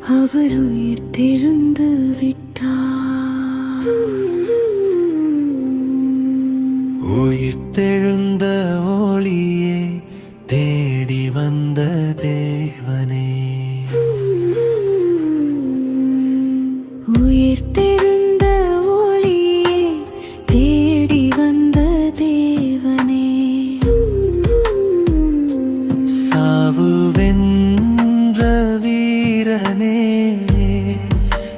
அவர் உயிர்த்தெழுந்து விட்டார். உயிர்த்தெழுந்த ஒளியே, தேடி வந்த தேவனே. உயிர்த்தெழுந்த ஒளியே, தேடி வந்த தேவனே. சாவு வென்ற வீரனே,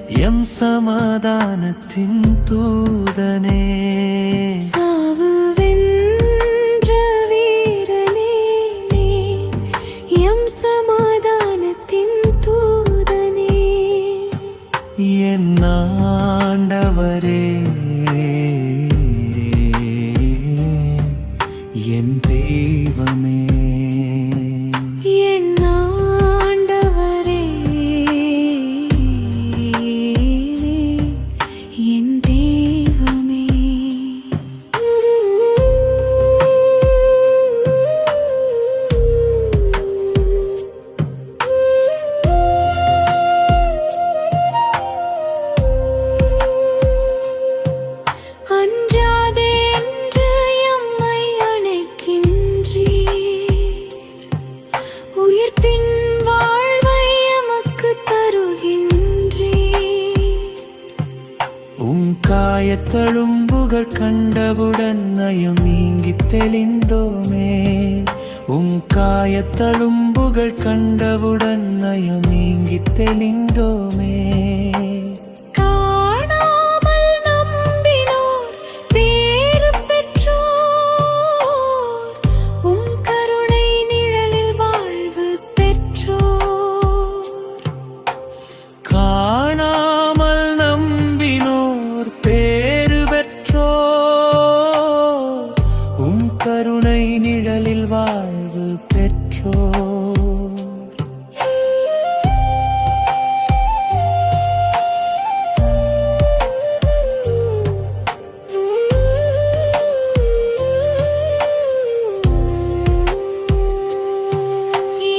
எம் சமாதானத்தின் தூதனே. சாவு வென்ற வீரனே, எம் சமாதானத்தின் தூதனே. என் ஆண்டவரே, என் தெய்வமே. என் ஆண்டவரே, என் தெய்வமே. அஞ்சாதே என்று எம்மை அழைக்கின்றீர். உயிர்ப்பின் வாழ்வை எமக்கு தருகின்றீர். உம் காயத்தழும்புகள் கண்டவுடன் நயம் நீங்கித் தெளிந்தோமே. உம் காயத்தழும்புகள் கண்டவுடன் நயம் நீங்கித் தெளிந்தோமே. காணாமல் நம்பினோர் பேறு பெற்றோர். உம் கருணை நிழலில் வாழ்வு பெற்றோர். காணாமல் நம்பினோர் பேறு பெற்றோர். உம் கருணை நிழலில் வாழ்வு பெற்றோர்.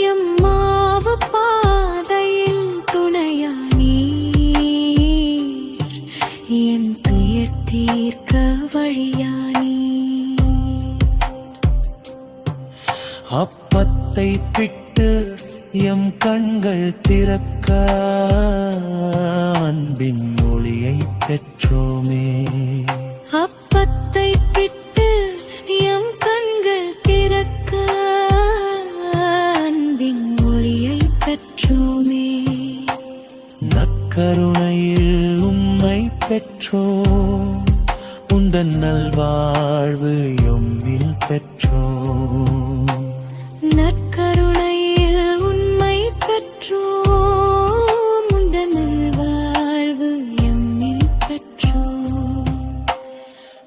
எம்மாவு பாதையில் துணையா நீர். என் துயர் தீர்க்க வழியா நீர். அப்பத்தை பிட்டு எம் கண்கள் திறக்க அன்பின் மொழியை பெற்றோமே. அப்பத்தை பிட்டு எம் கண்கள் திறக்க அன்பின் மொழியை பெற்றோமே. நற்கருணையில் உம்மை பெற்றோம். உந்தன் நல்வாழ்வு எம்மில் பெற்றோம். நற்கருணையில் உண்மை பெற்றோம். உந்தன் நல்வாழ்வு எம்மில் பெற்றோம்.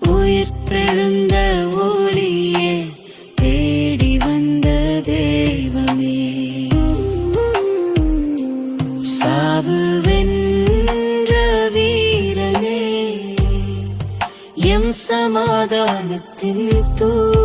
உயிர்த்தெழுந்த ஒளியே, தேடி வந்த தெய்வமே. சாவு வென்ற வீரனே, எம் சமாதானத்தின் தூதனே.